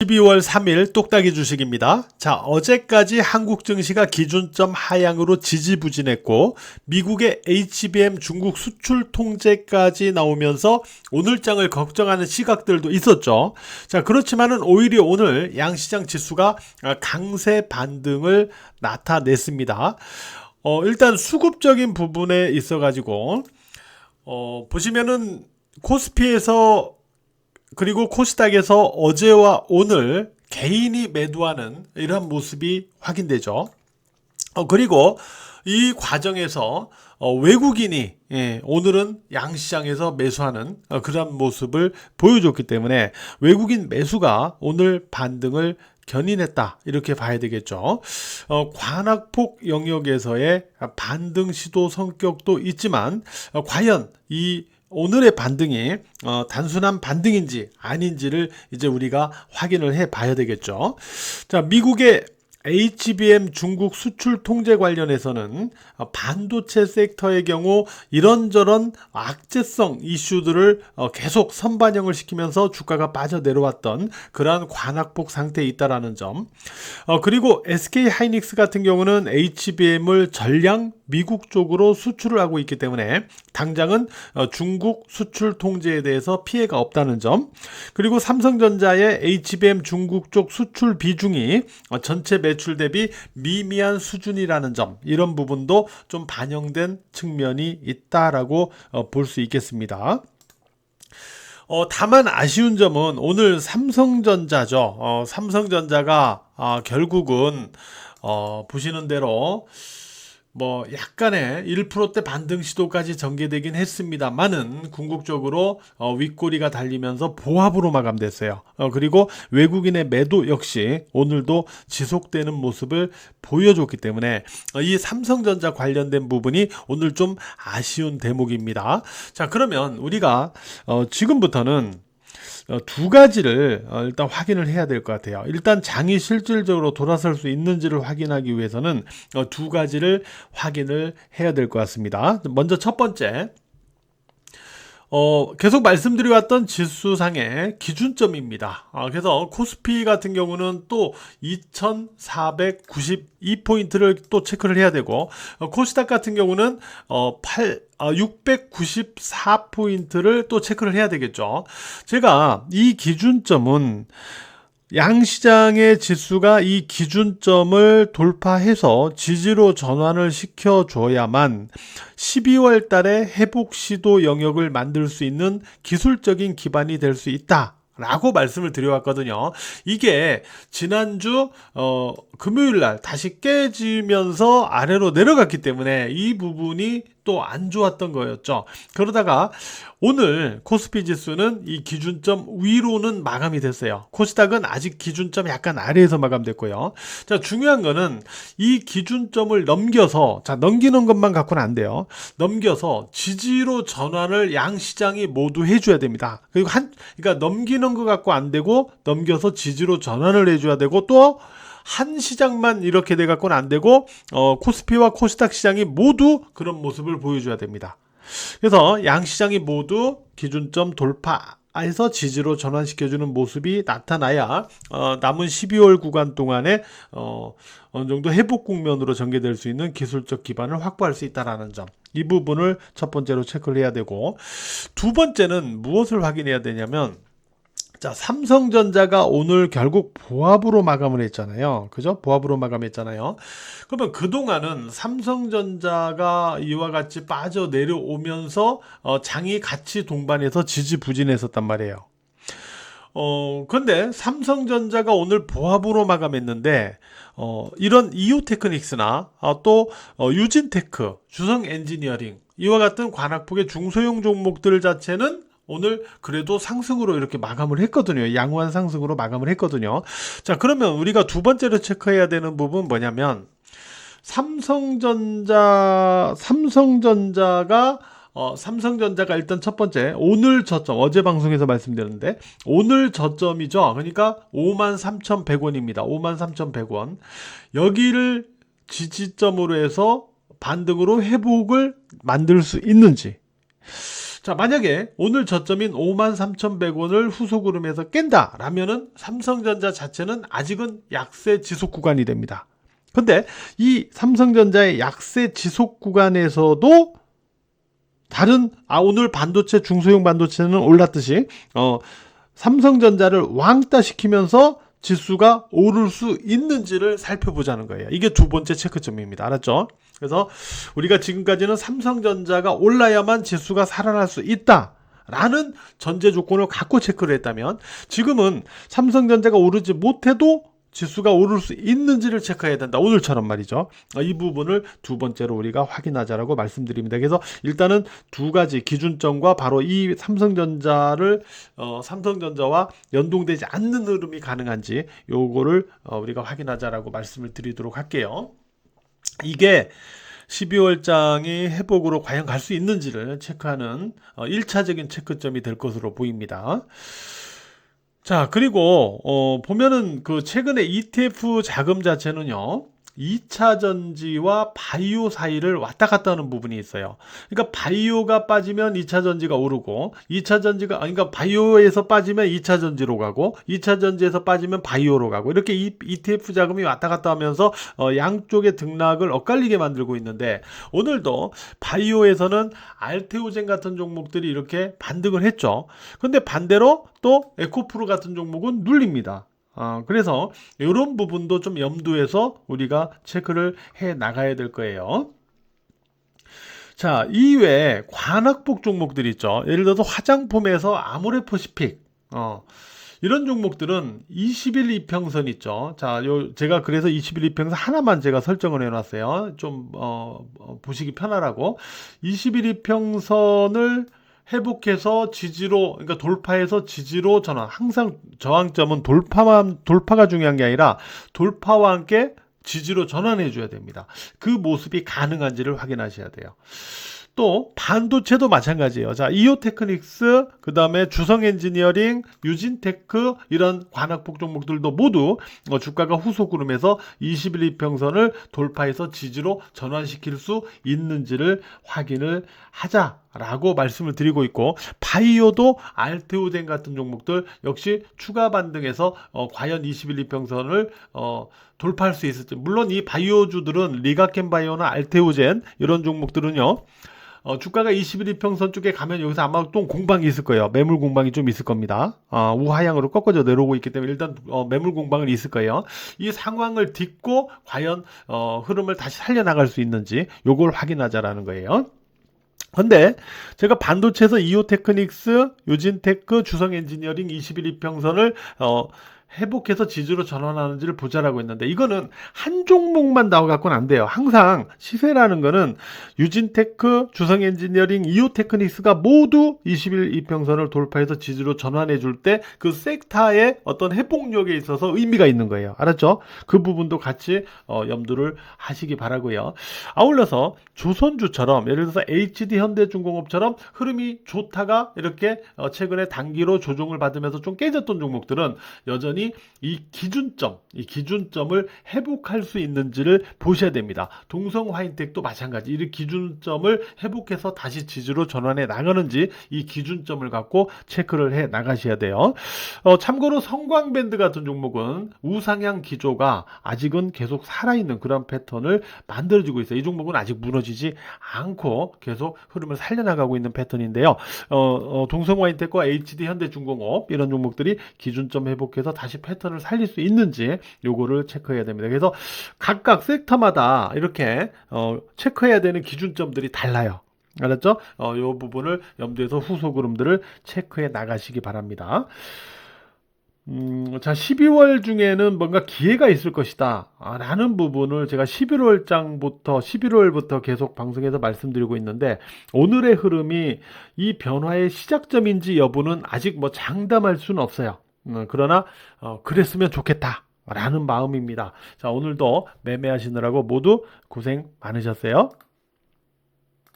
12월 3일 똑딱이 주식입니다. 자, 어제까지 한국 증시가 기준점 하향으로 지지부진했고 미국의 HBM 중국 수출 통제까지 나오면서 오늘 장을 걱정하는 시각들도 있었죠. 자, 그렇지만은 오히려 오늘 양시장 지수가 강세 반등을 나타냈습니다. 일단 수급적인 부분에 있어 가지고 보시면은 코스피에서 그리고 코스닥에서 어제와 오늘 개인이 매도하는 이런 모습이 확인되죠. 그리고 이 과정에서 외국인이 오늘은 양시장에서 매수하는 그런 모습을 보여줬기 때문에 외국인 매수가 오늘 반등을 견인했다 이렇게 봐야 되겠죠. 관악폭 영역에서의 반등 시도 성격도 있지만 과연 이 오늘의 반등이 단순한 반등인지 아닌지를 이제 우리가 확인을 해 봐야 되겠죠. 자, 미국의 HBM 중국 수출 통제 관련해서는 반도체 섹터의 경우 이런저런 악재성 이슈들을 계속 선반영을 시키면서 주가가 빠져 내려왔던 그러한 관악폭 상태에 있다라는 점. 그리고 SK 하이닉스 같은 경우는 HBM을 전량 미국 쪽으로 수출을 하고 있기 때문에 당장은 중국 수출 통제에 대해서 피해가 없다는 점. 그리고 삼성전자의 HBM 중국 쪽 수출 비중이 전체 매출 대비 미미한 수준이라는 점, 이런 부분도 좀 반영된 측면이 있다라고 볼 수 있겠습니다. 다만 아쉬운 점은 오늘 삼성전자죠. 삼성전자가 결국은 보시는 대로 뭐 약간의 1%대 반등 시도까지 전개되긴 했습니다만은 궁극적으로 윗꼬리가 달리면서 보합으로 마감됐어요. 그리고 외국인의 매도 역시 오늘도 지속되는 모습을 보여줬기 때문에 이 삼성전자 관련된 부분이 오늘 좀 아쉬운 대목입니다. 자, 그러면 우리가 지금부터는 두 가지를 일단 확인을 해야 될 것 같아요. 일단 장이 실질적으로 돌아설 수 있는지를 확인하기 위해서는 두 가지를 확인을 해야 될 것 같습니다. 먼저 첫 번째, 계속 말씀드려왔던 지수상의 기준점입니다. 그래서 코스피 같은 경우는 또 2492포인트를 또 체크를 해야 되고, 코스닥 같은 경우는 694포인트를 또 체크를 해야 되겠죠. 제가 이 기준점은 양시장의 지수가 이 기준점을 돌파해서 지지로 전환을 시켜줘야만 12월 달에 회복 시도 영역을 만들 수 있는 기술적인 기반이 될 수 있다 라고 말씀을 드려왔거든요. 이게 지난주 금요일날 다시 깨지면서 아래로 내려갔기 때문에 이 부분이 또 안 좋았던 거였죠. 그러다가 오늘 코스피 지수는 이 기준점 위로는 마감이 됐어요. 코스닥은 아직 기준점 약간 아래에서 마감됐고요. 자, 중요한 거는 이 기준점을 넘겨서, 자, 넘기는 것만 갖고는 안 돼요. 넘겨서 지지로 전환을 양 시장이 모두 해줘야 됩니다. 그리고 그러니까 넘기는 것 갖고 안 되고 넘겨서 지지로 전환을 해줘야 되고, 또 한 시장만 이렇게 돼 갖고는 안 되고 코스피와 코스닥 시장이 모두 그런 모습을 보여줘야 됩니다. 그래서 양 시장이 모두 기준점 돌파해서 지지로 전환시켜주는 모습이 나타나야 남은 12월 구간 동안에 어느 정도 회복 국면으로 전개될 수 있는 기술적 기반을 확보할 수 있다는 점, 이 부분을 첫 번째로 체크를 해야 되고, 두 번째는 무엇을 확인해야 되냐면, 자, 삼성전자가 오늘 결국 보합으로 마감을 했잖아요. 그죠? 보합으로 마감했잖아요. 그러면 그동안은 삼성전자가 이와 같이 빠져 내려오면서 장이 같이 동반해서 지지부진했었단 말이에요. 근데 삼성전자가 오늘 보합으로 마감했는데 이런 이오테크닉스나 또 유진테크, 주성엔지니어링, 이와 같은 관악폭의 중소형 종목들 자체는 오늘 그래도 상승으로 이렇게 마감을 했거든요. 양호한 상승으로 마감을 했거든요. 자, 그러면 우리가 두 번째로 체크해야 되는 부분은 뭐냐면, 삼성전자가 일단 첫 번째, 오늘 저점, 어제 방송에서 말씀드렸는데 오늘 저점이죠. 그러니까 53,100원입니다. 53,100원. 여기를 지지점으로 해서 반등으로 회복을 만들 수 있는지. 자, 만약에 오늘 저점인 53,100원을 후속으름에서 깬다 라면은 삼성전자 자체는 아직은 약세 지속 구간이 됩니다. 근데 이 삼성전자의 약세 지속 구간에서도 다른 오늘 반도체 중소형 반도체는 올랐듯이 삼성전자를 왕따 시키면서 지수가 오를 수 있는지를 살펴보자는 거예요. 이게 두 번째 체크점입니다. 알았죠? 그래서 우리가 지금까지는 삼성전자가 올라야만 지수가 살아날 수 있다 라는 전제 조건을 갖고 체크를 했다면, 지금은 삼성전자가 오르지 못해도 지수가 오를 수 있는지를 체크해야 된다. 오늘처럼 말이죠. 이 부분을 두 번째로 우리가 확인하자라고 말씀드립니다. 그래서 일단은 두 가지 기준점과 바로 이 삼성전자와 연동되지 않는 흐름이 가능한지 요거를 우리가 확인하자라고 말씀을 드리도록 할게요. 이게 12월장이 회복으로 과연 갈 수 있는지를 체크하는 1차적인 체크점이 될 것으로 보입니다. 자, 그리고 보면은 그 최근에 ETF 자금 자체는요, 2차 전지와 바이오 사이를 왔다 갔다 하는 부분이 있어요. 그러니까 바이오가 빠지면 2차 전지가 오르고, 2차 전지가 그러니까 바이오에서 빠지면 2차 전지로 가고, 2차 전지에서 빠지면 바이오로 가고, 이렇게 ETF 자금이 왔다 갔다 하면서 양쪽의 등락을 엇갈리게 만들고 있는데, 오늘도 바이오에서는 알테오젠 같은 종목들이 이렇게 반등을 했죠. 근데 반대로 또 에코프로 같은 종목은 눌립니다. 그래서 이런 부분도 좀 염두에서 우리가 체크를 해 나가야 될 거예요. 자, 이외에 관악복 종목들 있죠. 예를 들어서 화장품에서 아모레퍼시픽, 이런 종목들은 20일 이평선 있죠. 자, 제가 그래서 20일 이평선 하나만 제가 설정을 해놨어요. 좀 보시기 편하라고. 20일 이평선을 회복해서 지지로, 그러니까 돌파해서 지지로 전환. 항상 저항점은 돌파가 중요한 게 아니라 돌파와 함께 지지로 전환해 줘야 됩니다. 그 모습이 가능한지를 확인하셔야 돼요. 또 반도체도 마찬가지예요. 자, 이오테크닉스, 그 다음에 주성엔지니어링, 유진테크, 이런 관악복 종목들도 모두 주가가 후속 구름에서 21 이평선을 돌파해서 지지로 전환시킬 수 있는지를 확인을 하자라고 말씀을 드리고 있고, 바이오도 알테오젠 같은 종목들 역시 추가 반등해서 과연 21 이평선을 돌파할 수 있을지. 물론 이 바이오주들은 리가켄바이오나 알테오젠 이런 종목들은요, 주가가 21 이평선 쪽에 가면 여기서 아마 또 공방이 있을 거예요. 매물 공방이 좀 있을 겁니다. 우하향으로 꺾어져 내려오고 있기 때문에 일단 매물 공방은 있을 거예요. 이 상황을 딛고 과연 흐름을 다시 살려나갈 수 있는지 요걸 확인하자라는 거예요. 근데 제가 반도체에서 이오테크닉스, 유진테크, 주성엔지니어링 21 이평선을 회복해서 지지로 전환하는지를 보자라고 했는데, 이거는 한 종목만 나와갖고는 안 돼요. 항상 시세라는 거는 유진테크, 주성엔지니어링, 이오테크닉스가 모두 21 이평선을 돌파해서 지지로 전환해 줄 때 그 섹터의 어떤 회복력에 있어서 의미가 있는 거예요. 알았죠? 그 부분도 같이 염두를 하시기 바라고요. 아울러서 조선주처럼, 예를 들어서 HD 현대중공업처럼 흐름이 좋다가 이렇게 최근에 단기로 조정을 받으면서 좀 깨졌던 종목들은 여전히 이 기준점을 회복할 수 있는지를 보셔야 됩니다. 동성화인텍도 마찬가지. 이 기준점을 회복해서 다시 지지로 전환해 나가는지 이 기준점을 갖고 체크를 해 나가셔야 돼요. 참고로 성광밴드 같은 종목은 우상향 기조가 아직은 계속 살아있는 그런 패턴을 만들어지고 있어요. 이 종목은 아직 무너지지 않고 계속 흐름을 살려나가고 있는 패턴인데요. 동성화인텍과 HD 현대중공업 이런 종목들이 기준점 회복해서 다시 패턴을 살릴 수 있는지 요거를 체크해야 됩니다. 그래서 각각 섹터마다 이렇게 체크해야 되는 기준점들이 달라요. 알았죠? 요 부분을 염두에서 후속 흐름들을 체크해 나가시기 바랍니다. 자, 12월 중에는 뭔가 기회가 있을 것이다 라는 부분을 제가 11월부터 계속 방송에서 말씀드리고 있는데, 오늘의 흐름이 이 변화의 시작점인지 여부는 아직 뭐 장담할 수는 없어요. 그러나 그랬으면 좋겠다 라는 마음입니다. 자, 오늘도 매매하시느라고 모두 고생 많으셨어요.